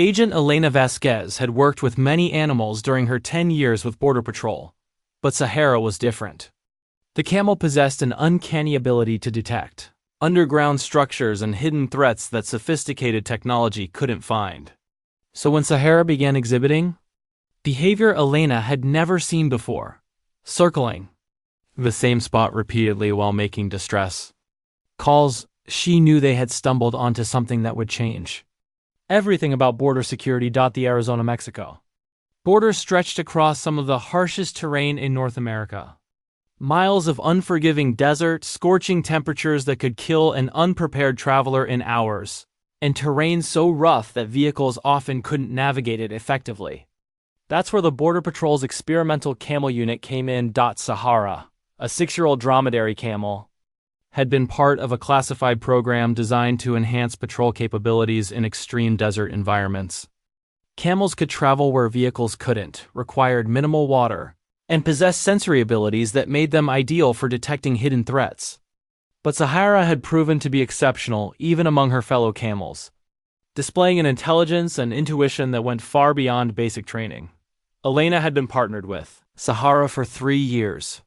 Agent Elena Vasquez had worked with many animals during her 10 years with Border Patrol, but Sahara was different. The camel possessed an uncanny ability to detect underground structures and hidden threats that sophisticated technology couldn't find. So when Sahara began exhibiting behavior Elena had never seen before, circling the same spot repeatedly while making distress calls, she knew they had stumbled onto something that would change everything about border security. The Arizona-Mexico border stretched across some of the harshest terrain in North America. Miles of unforgiving desert, scorching temperatures that could kill an unprepared traveler in hours, and terrain so rough that vehicles often couldn't navigate it effectively. That's where the Border Patrol's experimental camel unit came in. Sahara, a 6-year-old dromedary camel, had been part of a classified program designed to enhance patrol capabilities in extreme desert environments. Camels could travel where vehicles couldn't, required minimal water, and possessed sensory abilities that made them ideal for detecting hidden threats. But Sahara had proven to be exceptional even among her fellow camels, displaying an intelligence and intuition that went far beyond basic training. Elena had been partnered with Sahara for 3 years,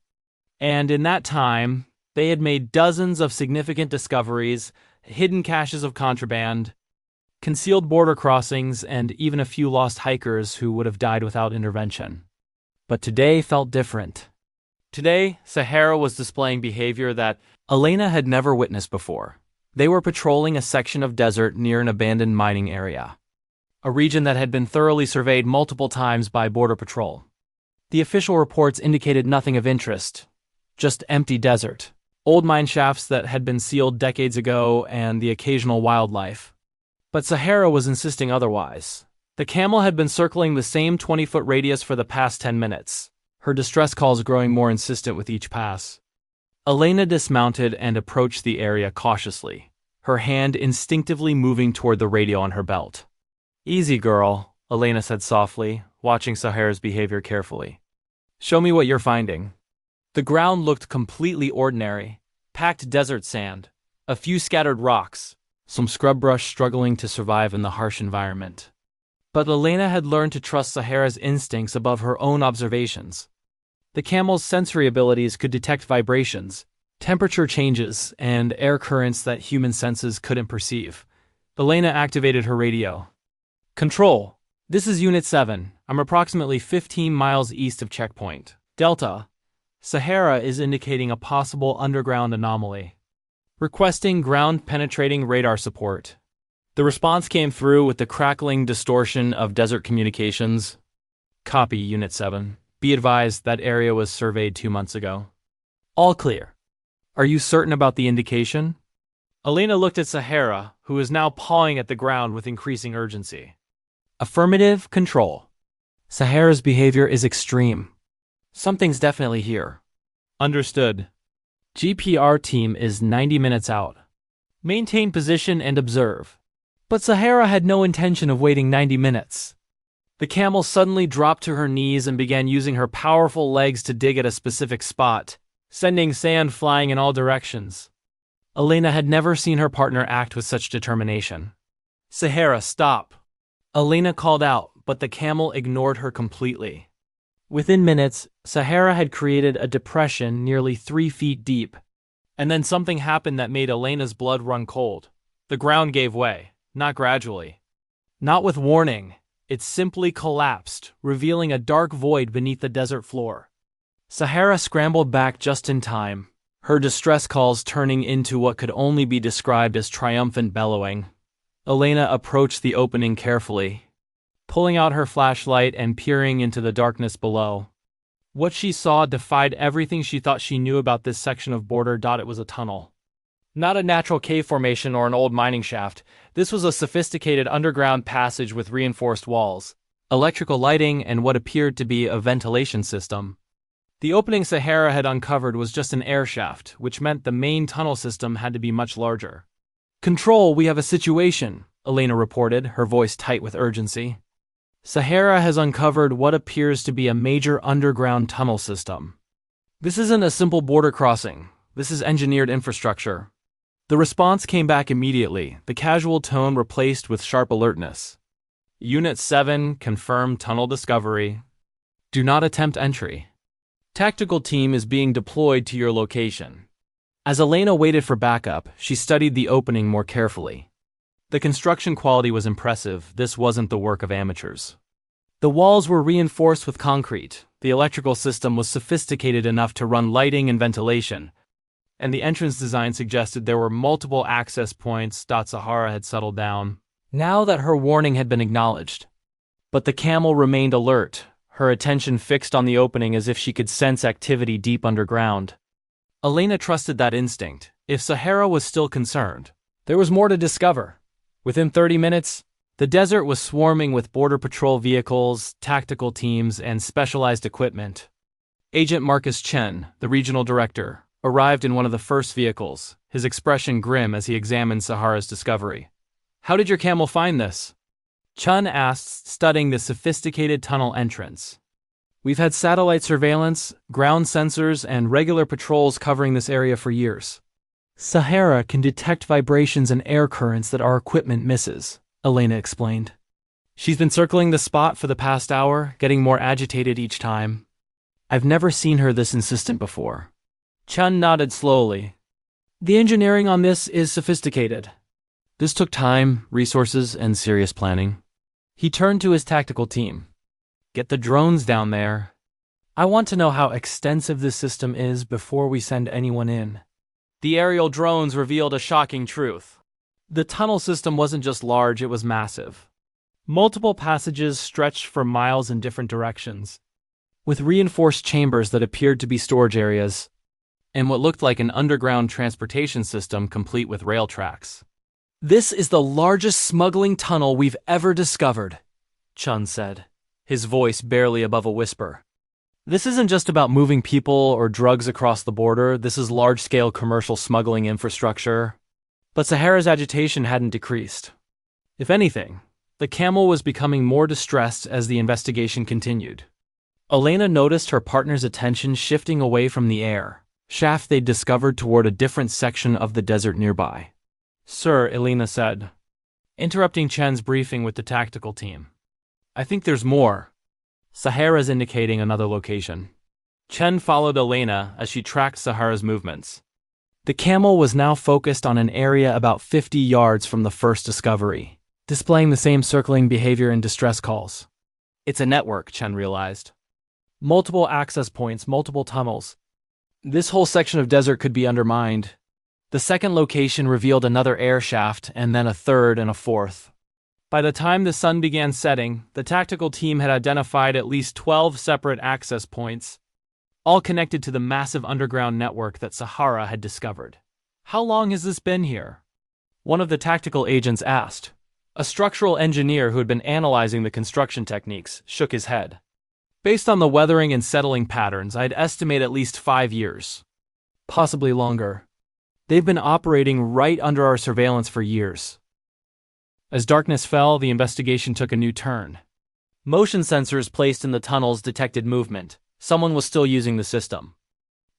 and in that time, they had made dozens of significant discoveries, hidden caches of contraband, concealed border crossings, and even a few lost hikers who would have died without intervention. But today felt different. Today, Sahara was displaying behavior that Elena had never witnessed before. They were patrolling a section of desert near an abandoned mining area, a region that had been thoroughly surveyed multiple times by Border Patrol. The official reports indicated nothing of interest, just empty desert, old mine shafts that had been sealed decades ago, and the occasional wildlife. But Sahara was insisting otherwise. The camel had been circling the same 20-foot radius for the past 10 minutes, her distress calls growing more insistent with each pass. Elena dismounted and approached the area cautiously, her hand instinctively moving toward the radio on her belt. "Easy, girl," Elena said softly, watching Sahara's behavior carefully. "Show me what you're finding." The ground looked completely ordinary: packed desert sand, a few scattered rocks, some scrub brush struggling to survive in the harsh environment. But Elena had learned to trust Sahara's instincts above her own observations. The camel's sensory abilities could detect vibrations, temperature changes, and air currents that human senses couldn't perceive. Elena activated her radio. "Control, this is Unit 7. I'm approximately 15 miles east of Checkpoint Delta. Sahara is indicating a possible underground anomaly. Requesting ground-penetrating radar support." The response came through with the crackling distortion of desert communications. "Copy, Unit 7. Be advised that area was surveyed 2 months ago." "All clear. Are you certain about the indication?" Elena looked at Sahara, who was now pawing at the ground with increasing urgency. "Affirmative, Control. Sahara's behavior is extreme. Something's definitely here." "Understood. GPR team is 90 minutes out. Maintain position and observe." But Sahara had no intention of waiting 90 minutes. The camel suddenly dropped to her knees and began using her powerful legs to dig at a specific spot, sending sand flying in all directions. Elena had never seen her partner act with such determination. "Sahara, stop!" Elena called out, but the camel ignored her completely. Within minutes, Sahara had created a depression nearly 3 feet deep. And then something happened that made Elena's blood run cold. The ground gave way, not gradually, not with warning. It simply collapsed, revealing a dark void beneath the desert floor. Sahara scrambled back just in time, her distress calls turning into what could only be described as triumphant bellowing. Elena approached the opening carefully, pulling out her flashlight and peering into the darkness below. What she saw defied everything she thought she knew about this section of border. It was a tunnel. Not a natural cave formation or an old mining shaft. This was a sophisticated underground passage with reinforced walls, electrical lighting, and what appeared to be a ventilation system. The opening Sahara had uncovered was just an air shaft, which meant the main tunnel system had to be much larger. "Control, we have a situation," Elena reported, her voice tight with urgency. "Sahara has uncovered what appears to be a major underground tunnel system. This isn't a simple border crossing. This is engineered infrastructure." The response came back immediately, the casual tone replaced with sharp alertness. Unit 7, confirmed tunnel discovery. Do not attempt entry. Tactical team is being deployed to your location. As Elena waited for backup, she studied the opening more carefully. The construction quality was impressive. This wasn't the work of amateurs. The walls were reinforced with concrete, the electrical system was sophisticated enough to run lighting and ventilation, and the entrance design suggested there were multiple access points. Sahara had settled down, now that her warning had been acknowledged. But the Camel remained alert, her attention fixed on the opening as if she could sense activity deep underground. Elena trusted that instinct. If Sahara was still concerned, there was more to discover. Within 30 minutes, the desert was swarming with border patrol vehicles, tactical teams, and specialized equipment. Agent Marcus Chen, the regional director, arrived in one of the first vehicles, his expression grim as he examined Sahara's discovery. "How did your Camel find this?" Chen asked, studying the sophisticated tunnel entrance. "We've had satellite surveillance, ground sensors, and regular patrols covering this area for years. Sahara can detect vibrations and air currents that our equipment misses," Elena explained. "She's been circling the spot for the past hour, getting more agitated each time. I've never seen her this insistent before." Chen nodded slowly. "The engineering on this is sophisticated. This took time, resources, and serious planning." He turned to his tactical team. "Get the drones down there. I want to know how extensive this system is before we send anyone in." The aerial drones revealed a shocking truth. The tunnel system wasn't just large, it was massive. Multiple passages stretched for miles in different directions, with reinforced chambers that appeared to be storage areas, and what looked like an underground transportation system complete with rail tracks. "This is the largest smuggling tunnel we've ever discovered," Chun said, his voice barely above a whisper. "This isn't just about moving people or drugs across the border, this is large-scale commercial smuggling infrastructure." But Sahara's agitation hadn't decreased. If anything, the Camel was becoming more distressed as the investigation continued. Elena noticed her partner's attention shifting away from the air shaft they'd discovered toward a different section of the desert nearby. "Sir," Elena said, interrupting Chen's briefing with the tactical team. "I think there's more." Sahara's indicating another location. Chen followed Elena as she tracked Sahara's movements. The Camel was now focused on an area about 50 yards from the first discovery, displaying the same circling behavior and distress calls. "It's a network," Chen realized. "Multiple access points, multiple tunnels. This whole section of desert could be undermined." The second location revealed another air shaft, and then a third and a fourth. By the time the sun began setting, the tactical team had identified at least 12 separate access points, all connected to the massive underground network that Sahara had discovered. "How long has this been here?" one of the tactical agents asked. A structural engineer who had been analyzing the construction techniques shook his head. "Based on the weathering and settling patterns, I'd estimate at least 5 years. Possibly longer. They've been operating right under our surveillance for years." As darkness fell, the investigation took a new turn. Motion sensors placed in the tunnels detected movement. Someone was still using the system.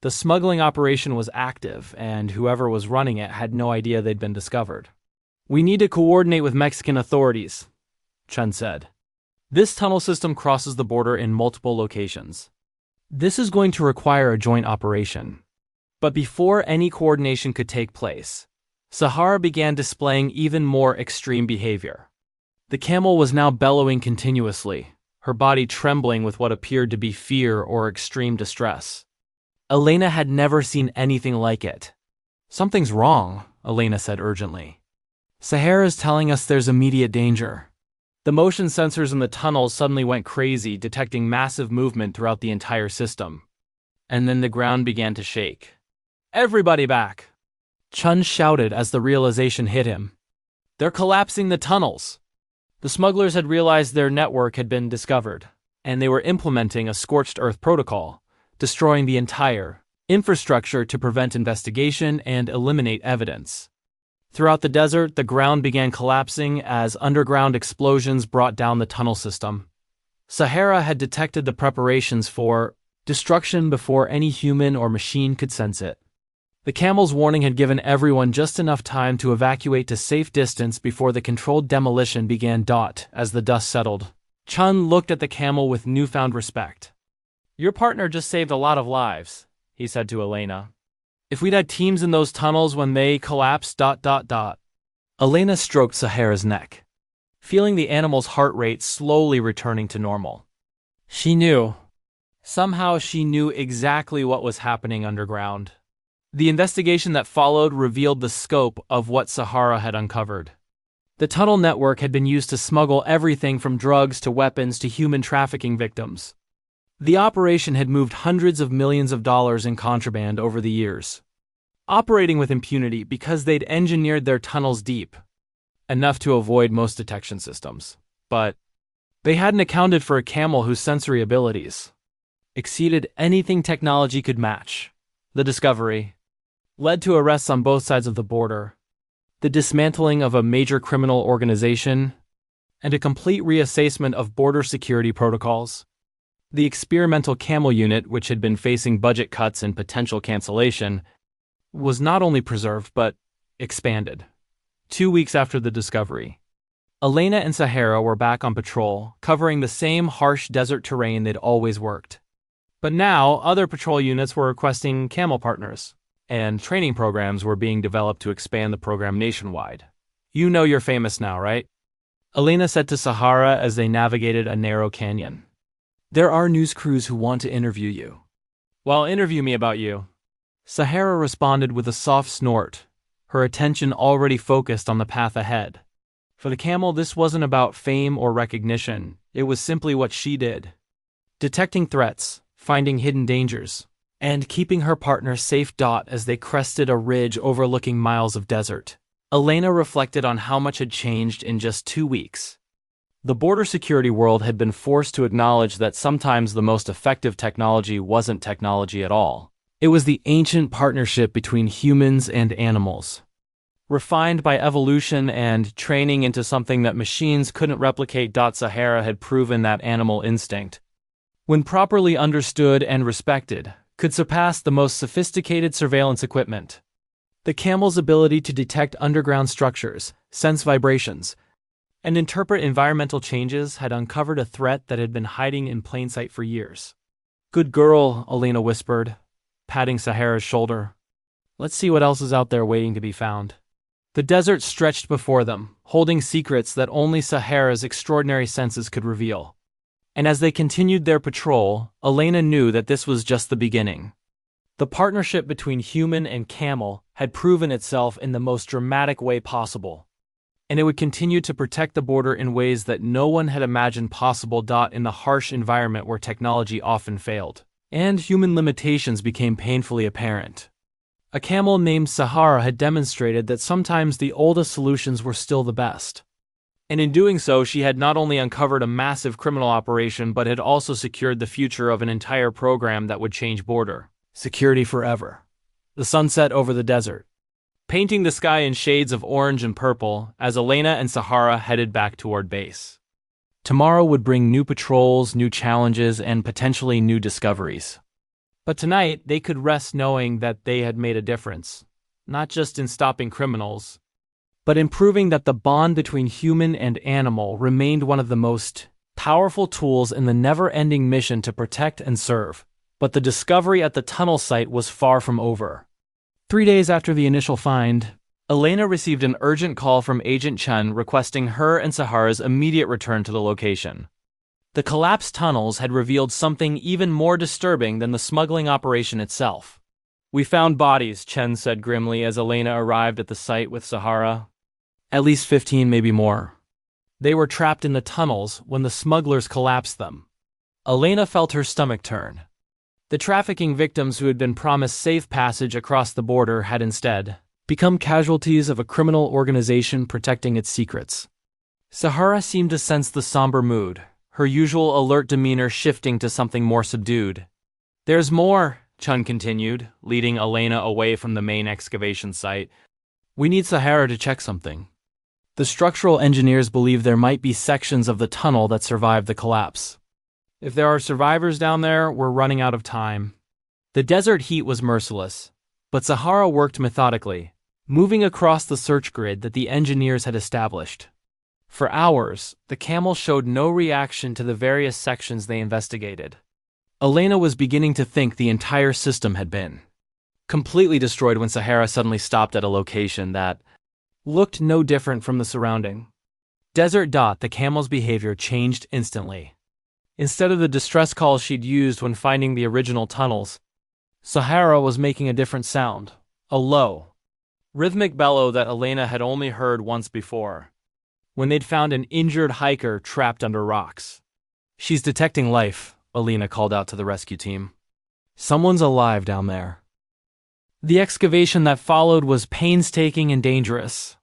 The smuggling operation was active, and whoever was running it had no idea they'd been discovered. "We need to coordinate with Mexican authorities," Chen said. "This tunnel system crosses the border in multiple locations. This is going to require a joint operation." But before any coordination could take place, Sahara began displaying even more extreme behavior. The Camel was now bellowing continuously, her body trembling with what appeared to be fear or extreme distress. Elena had never seen anything like it. "Something's wrong," Elena said urgently. "Sahara's telling us there's immediate danger." The motion sensors in the tunnels suddenly went crazy, detecting massive movement throughout the entire system. And then the ground began to shake. "Everybody back!" Chun shouted as the realization hit him. "They're collapsing the tunnels!" The smugglers had realized their network had been discovered, and they were implementing a scorched earth protocol, destroying the entire infrastructure to prevent investigation and eliminate evidence. Throughout the desert, the ground began collapsing as underground explosions brought down the tunnel system. Sahara had detected the preparations for destruction before any human or machine could sense it. The Camel's warning had given everyone just enough time to evacuate to safe distance before the controlled demolition began. As the dust settled, Chun looked at the Camel with newfound respect. "Your partner just saved a lot of lives," he said to Elena. "If we'd had teams in those tunnels when they collapsed. Elena stroked Sahara's neck, feeling the animal's heart rate slowly returning to normal. She knew. Somehow she knew exactly what was happening underground. The investigation that followed revealed the scope of what Sahara had uncovered. The tunnel network had been used to smuggle everything from drugs to weapons to human trafficking victims. The operation had moved hundreds of millions of dollars in contraband over the years, operating with impunity because they'd engineered their tunnels deep, enough to avoid most detection systems. But they hadn't accounted for a camel whose sensory abilities exceeded anything technology could match. The discovery led to arrests on both sides of the border, the dismantling of a major criminal organization, and a complete reassessment of border security protocols. The experimental Camel unit, which had been facing budget cuts and potential cancellation, was not only preserved but expanded. 2 weeks after the discovery, Elena and Sahara were back on patrol, covering the same harsh desert terrain they'd always worked. But now, other patrol units were requesting Camel partners, and training programs were being developed to expand the program nationwide. "You know you're famous now, right?" Elena said to Sahara as they navigated a narrow canyon. "There are news crews who want to interview you." "Well, interview me about you." Sahara responded with a soft snort, her attention already focused on the path ahead. For the Camel, this wasn't about fame or recognition, it was simply what she did. Detecting threats, finding hidden dangers, and keeping her partner safe. As they crested a ridge overlooking miles of desert, Elena reflected on how much had changed in just 2 weeks. The border security world had been forced to acknowledge that sometimes the most effective technology wasn't technology at all. It was the ancient partnership between humans and animals, refined by evolution and training into something that machines couldn't replicate. Sahara had proven that animal instinct, when properly understood and respected, could surpass the most sophisticated surveillance equipment. The Camel's ability to detect underground structures, sense vibrations, and interpret environmental changes had uncovered a threat that had been hiding in plain sight for years. "Good girl," Elena whispered, patting Sahara's shoulder. "Let's see what else is out there waiting to be found." The desert stretched before them, holding secrets that only Sahara's extraordinary senses could reveal. And as they continued their patrol, Elena knew that this was just the beginning. The partnership between human and camel had proven itself in the most dramatic way possible, and it would continue to protect the border in ways that no one had imagined possible. In the harsh environment where technology often failed, and human limitations became painfully apparent, a camel named Sahara had demonstrated that sometimes the oldest solutions were still the best. And in doing so, she had not only uncovered a massive criminal operation, but had also secured the future of an entire program that would change border security forever. The sun set over the desert, painting the sky in shades of orange and purple as Elena and Sahara headed back toward base. Tomorrow would bring new patrols, new challenges, and potentially new discoveries. But tonight, they could rest knowing that they had made a difference, not just in stopping criminals, but in proving that the bond between human and animal remained one of the most powerful tools in the never-ending mission to protect and serve. But the discovery at the tunnel site was far from over. 3 days after the initial find, Elena received an urgent call from Agent Chun requesting her and Sahara's immediate return to the location. The collapsed tunnels had revealed something even more disturbing than the smuggling operation itself. "We found bodies," Chen said grimly as Elena arrived at the site with Sahara. "At least 15, maybe more. They were trapped in the tunnels when the smugglers collapsed them." Elena felt her stomach turn. The trafficking victims who had been promised safe passage across the border had instead become casualties of a criminal organization protecting its secrets. Sahara seemed to sense the somber mood, her usual alert demeanor shifting to something more subdued. "There's more," Chun continued, leading Elena away from the main excavation site. "We need Sahara to check something. The structural engineers believe there might be sections of the tunnel that survived the collapse. If there are survivors down there, we're running out of time." The desert heat was merciless, But Sahara worked methodically, moving across the search grid that the engineers had established. For hours, the Camel showed no reaction to the various sections they investigated. Elena was beginning to think the entire system had been completely destroyed when Sahara suddenly stopped at a location that looked no different from the surrounding desert. The Camel's behavior changed instantly. Instead of the distress calls she'd used when finding the original tunnels, Sahara was making a different sound, a low, rhythmic bellow that Elena had only heard once before, when they'd found an injured hiker trapped under rocks. "She's detecting life," Elena called out to the rescue team. "Someone's alive down there." The excavation that followed was painstaking and dangerous.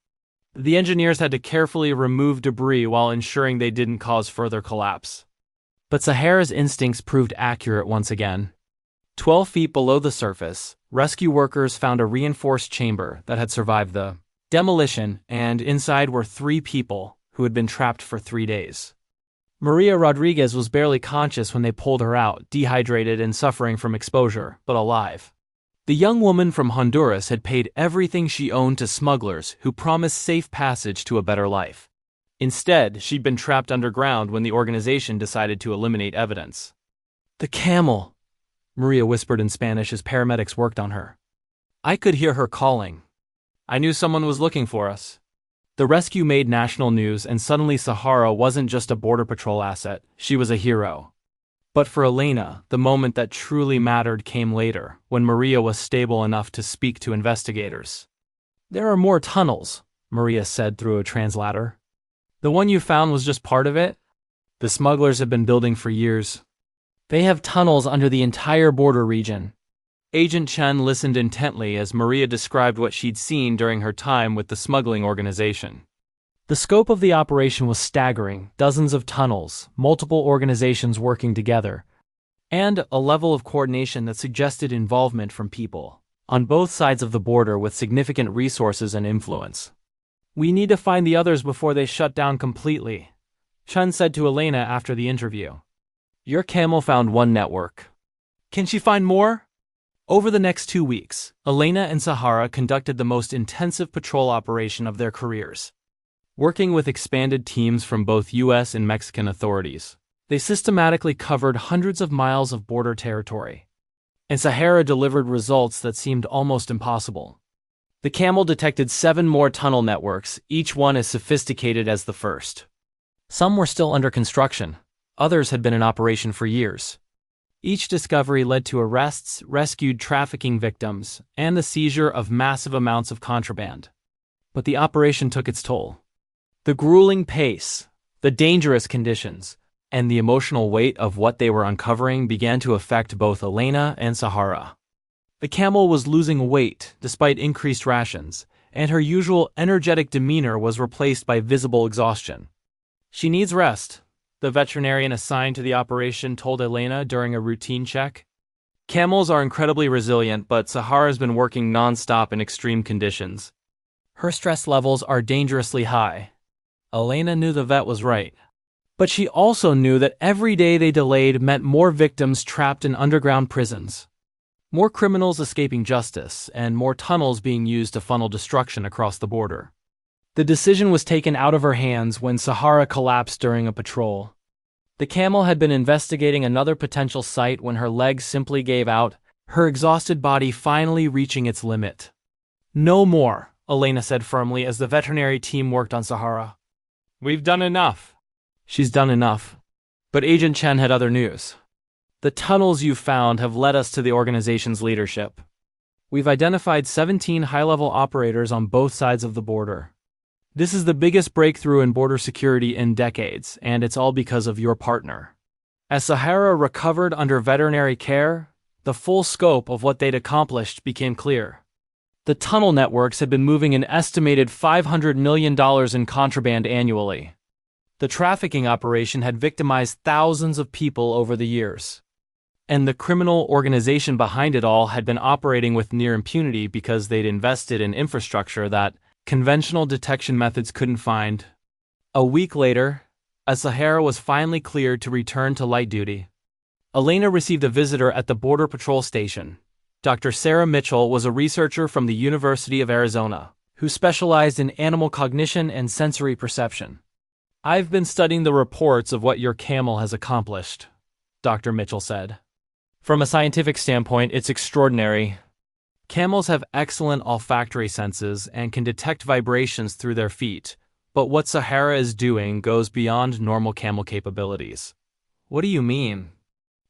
The engineers had to carefully remove debris while ensuring they didn't cause further collapse. But Sahara's instincts proved accurate once again. 12 feet below the surface, rescue workers found a reinforced chamber that had survived the demolition, and inside were 3 people who had been trapped for 3 days. Maria Rodriguez was barely conscious when they pulled her out, dehydrated and suffering from exposure, but alive. The young woman from Honduras had paid everything she owned to smugglers who promised safe passage to a better life. Instead, she'd been trapped underground when the organization decided to eliminate evidence. "The Camel," Maria whispered in Spanish as paramedics worked on her. "I could hear her calling. I knew someone was looking for us." The rescue made national news, and suddenly Sahara wasn't just a border patrol asset, she was a hero. But for Elena, the moment that truly mattered came later, when Maria was stable enough to speak to investigators. "There are more tunnels," Maria said through a translator. "The one you found was just part of it? The smugglers have been building for years. They have tunnels under the entire border region." Agent Chen listened intently as Maria described what she'd seen during her time with the smuggling organization. The scope of the operation was staggering: dozens of tunnels, multiple organizations working together, and a level of coordination that suggested involvement from people on both sides of the border with significant resources and influence. "We need to find the others before they shut down completely," Chen said to Elena after the interview. "Your Camel found one network. Can she find more?" Over the next 2 weeks, Elena and Sahara conducted the most intensive patrol operation of their careers. Working with expanded teams from both U.S. and Mexican authorities, they systematically covered hundreds of miles of border territory. And Sahara delivered results that seemed almost impossible. The Camel detected 7 more tunnel networks, each one as sophisticated as the first. Some were still under construction, others had been in operation for years. Each discovery led to arrests, rescued trafficking victims, and the seizure of massive amounts of contraband. But the operation took its toll. The grueling pace, the dangerous conditions, and the emotional weight of what they were uncovering began to affect both Elena and Sahara. The Camel was losing weight despite increased rations, and her usual energetic demeanor was replaced by visible exhaustion. "She needs rest," the veterinarian assigned to the operation told Elena during a routine check. "Camels are incredibly resilient, but Sahara's been working non-stop in extreme conditions. Her stress levels are dangerously high." Elena knew the vet was right. But she also knew that every day they delayed meant more victims trapped in underground prisons, more criminals escaping justice, and more tunnels being used to funnel destruction across the border. The decision was taken out of her hands when Sahara collapsed during a patrol. The Camel had been investigating another potential site when her legs simply gave out, her exhausted body finally reaching its limit. "No more," Elena said firmly as the veterinary team worked on Sahara. "We've done enough." "She's done enough." But Agent Chen had other news. "The tunnels you've found have led us to the organization's leadership. We've identified 17 high-level operators on both sides of the border. This is the biggest breakthrough in border security in decades, and it's all because of your partner." As Sahara recovered under veterinary care, the full scope of what they'd accomplished became clear. The tunnel networks had been moving an estimated $500 million in contraband annually. The trafficking operation had victimized thousands of people over the years. And the criminal organization behind it all had been operating with near impunity because they'd invested in infrastructure that conventional detection methods couldn't find. A week later, as Sahara was finally cleared to return to light duty, Elena received a visitor at the Border Patrol station, Dr. Sarah Mitchell was a researcher from the University of Arizona who specialized in animal cognition and sensory perception. "I've been studying the reports of what your camel has accomplished," Dr. Mitchell said. "From a scientific standpoint, it's extraordinary. Camels have excellent olfactory senses and can detect vibrations through their feet, but what Sahara is doing goes beyond normal camel capabilities." "What do you mean?"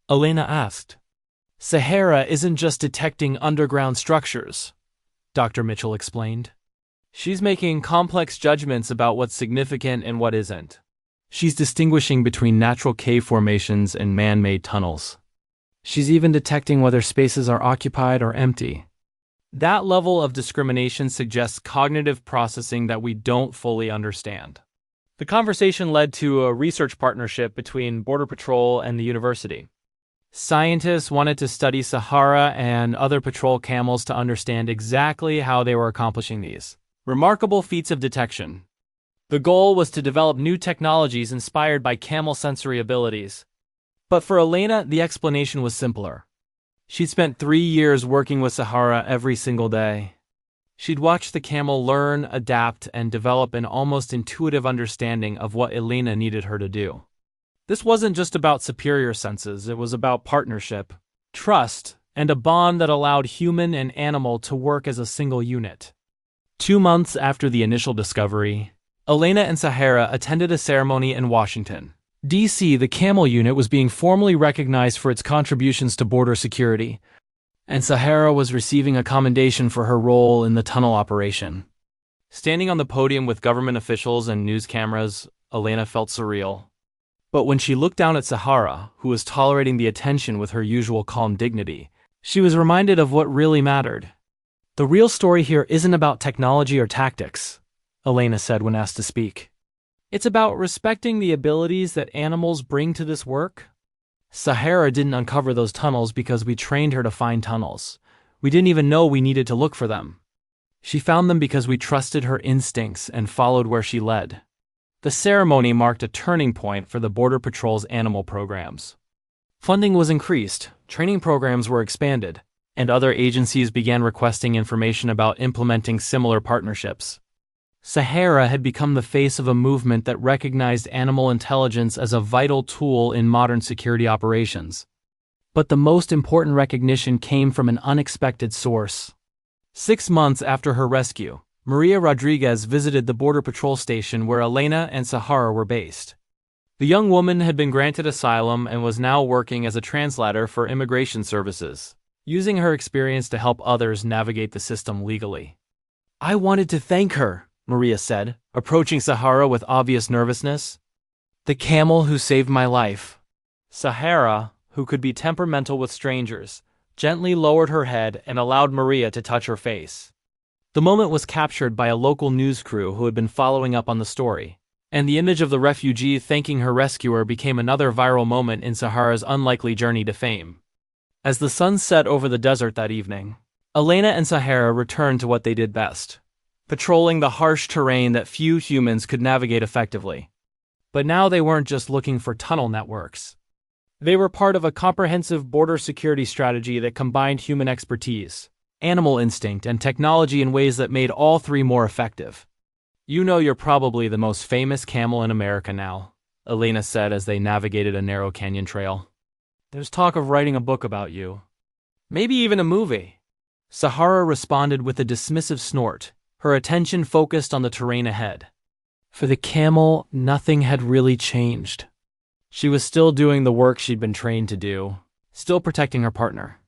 Elena asked. "Sahara isn't just detecting underground structures," Dr. Mitchell explained. "She's making complex judgments about what's significant and what isn't. She's distinguishing between natural cave formations and man-made tunnels. She's even detecting whether spaces are occupied or empty. That level of discrimination suggests cognitive processing that we don't fully understand." The conversation led to a research partnership between Border Patrol and the university. Scientists wanted to study Sahara and other patrol camels to understand exactly how they were accomplishing these remarkable feats of detection. The goal was to develop new technologies inspired by camel sensory abilities. But for Elena, the explanation was simpler. She'd spent 3 years working with Sahara every single day. She'd watched the camel learn, adapt, and develop an almost intuitive understanding of what Elena needed her to do. This wasn't just about superior senses, it was about partnership, trust, and a bond that allowed human and animal to work as a single unit. 2 months after the initial discovery, Elena and Sahara attended a ceremony in Washington, D.C. The camel unit was being formally recognized for its contributions to border security, and Sahara was receiving a commendation for her role in the tunnel operation. Standing on the podium with government officials and news cameras, Elena felt surreal. But when she looked down at Sahara, who was tolerating the attention with her usual calm dignity, she was reminded of what really mattered. "The real story here isn't about technology or tactics," Elena said when asked to speak. "It's about respecting the abilities that animals bring to this work. Sahara didn't uncover those tunnels because we trained her to find tunnels. We didn't even know we needed to look for them. She found them because we trusted her instincts and followed where she led." The ceremony marked a turning point for the Border Patrol's animal programs. Funding was increased, training programs were expanded, and other agencies began requesting information about implementing similar partnerships. Sahara had become the face of a movement that recognized animal intelligence as a vital tool in modern security operations. But the most important recognition came from an unexpected source. 6 months after her rescue, Maria Rodriguez visited the Border Patrol station where Elena and Sahara were based. The young woman had been granted asylum and was now working as a translator for immigration services, using her experience to help others navigate the system legally. "I wanted to thank her," Maria said, approaching Sahara with obvious nervousness. "The camel who saved my life." Sahara, who could be temperamental with strangers, gently lowered her head and allowed Maria to touch her face. The moment was captured by a local news crew who had been following up on the story, and the image of the refugee thanking her rescuer became another viral moment in Sahara's unlikely journey to fame. As the sun set over the desert that evening, Elena and Sahara returned to what they did best, patrolling the harsh terrain that few humans could navigate effectively. But now they weren't just looking for tunnel networks. They were part of a comprehensive border security strategy that combined human expertise, animal instinct, and technology in ways that made all three more effective. "You know you're probably the most famous camel in America now," Elena said as they navigated a narrow canyon trail. "There's talk of writing a book about you. Maybe even a movie." Sahara responded with a dismissive snort, her attention focused on the terrain ahead. For the camel, nothing had really changed. She was still doing the work she'd been trained to do, still protecting her partner,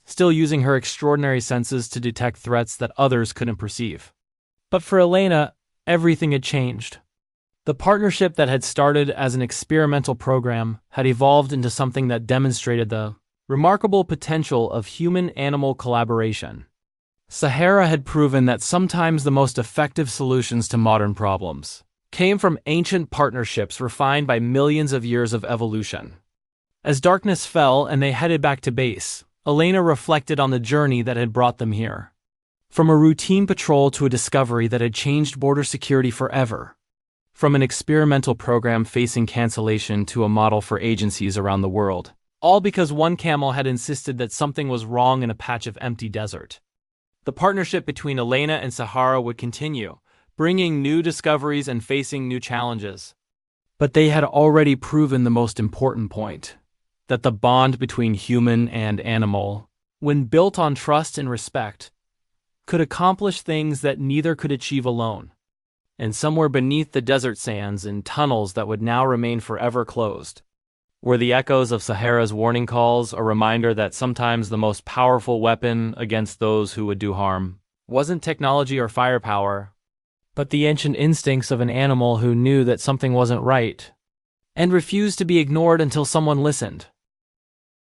still using her extraordinary senses to detect threats that others couldn't perceive. But for Elena, everything had changed. The partnership that had started as an experimental program had evolved into something that demonstrated the remarkable potential of human-animal collaboration. Sahara had proven that sometimes the most effective solutions to modern problems came from ancient partnerships refined by millions of years of evolution. As darkness fell and they headed back to base, Elena reflected on the journey that had brought them here. From a routine patrol to a discovery that had changed border security forever. From an experimental program facing cancellation to a model for agencies around the world. All because one camel had insisted that something was wrong in a patch of empty desert. The partnership between Elena and Sahara would continue, bringing new discoveries and facing new challenges. But they had already proven the most important point, that the bond between human and animal, when built on trust and respect, could accomplish things that neither could achieve alone. And somewhere beneath the desert sands, in tunnels that would now remain forever closed, were the echoes of Sahara's warning calls, a reminder that sometimes the most powerful weapon against those who would do harm wasn't technology or firepower, but the ancient instincts of an animal who knew that something wasn't right and refused to be ignored until someone listened.